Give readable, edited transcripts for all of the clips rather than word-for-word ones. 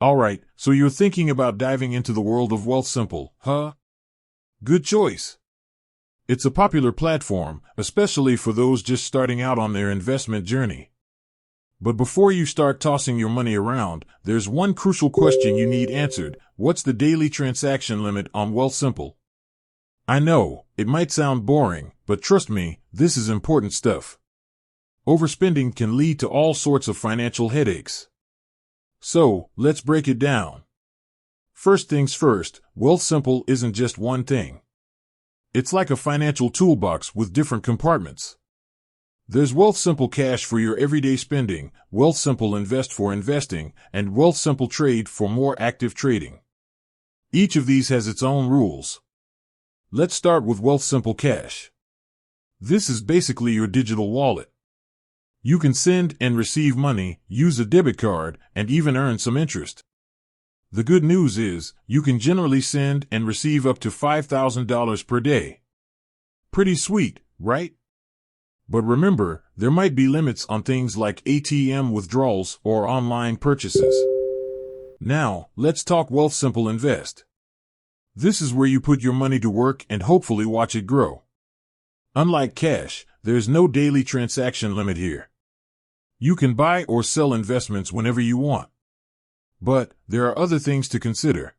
Alright, so you're thinking about diving into the world of Wealthsimple, huh? Good choice. It's a popular platform, especially for those just starting out on their investment journey. But before you start tossing your money around, there's one crucial question you need answered. What's the daily transaction limit on Wealthsimple? I know, it might sound boring, but trust me, this is important stuff. Overspending can lead to all sorts of financial headaches. So, let's break it down. First things first, Wealthsimple isn't just one thing. It's like a financial toolbox with different compartments. There's Wealthsimple Cash for your everyday spending, Wealthsimple Invest for investing, and Wealthsimple Trade for more active trading. Each of these has its own rules. Let's start with Wealthsimple Cash. This is basically your digital wallet. You can send and receive money, use a debit card, and even earn some interest. The good news is, you can generally send and receive up to $5,000 per day. Pretty sweet, right? But remember, there might be limits on things like ATM withdrawals or online purchases. Now, let's talk Wealthsimple Invest. This is where you put your money to work and hopefully watch it grow. Unlike cash, there's no daily transaction limit here. You can buy or sell investments whenever you want. But there are other things to consider.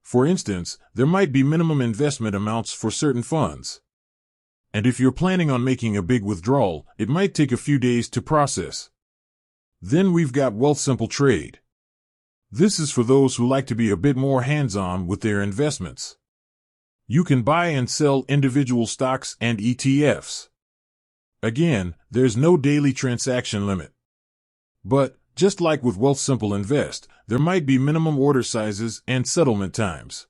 For instance, there might be minimum investment amounts for certain funds. And if you're planning on making a big withdrawal, it might take a few days to process. Then we've got Wealthsimple Trade. This is for those who like to be a bit more hands-on with their investments. You can buy and sell individual stocks and ETFs. Again, there's no daily transaction limit. But, just like with Wealthsimple Invest, there might be minimum order sizes and settlement times.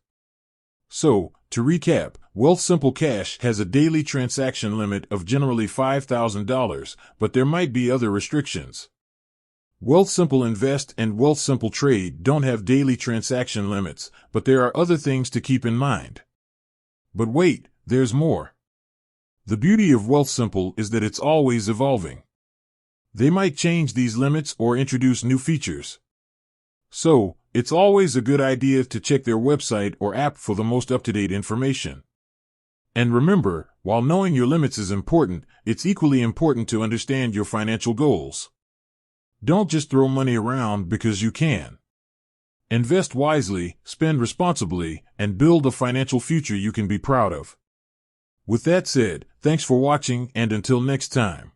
So, to recap, Wealthsimple Cash has a daily transaction limit of generally $5,000, but there might be other restrictions. Wealthsimple Invest and Wealthsimple Trade don't have daily transaction limits, but there are other things to keep in mind. But wait, there's more. The beauty of Wealthsimple is that it's always evolving. They might change these limits or introduce new features. So, it's always a good idea to check their website or app for the most up-to-date information. And remember, while knowing your limits is important, it's equally important to understand your financial goals. Don't just throw money around because you can. Invest wisely, spend responsibly, and build a financial future you can be proud of. With that said, thanks for watching, and until next time.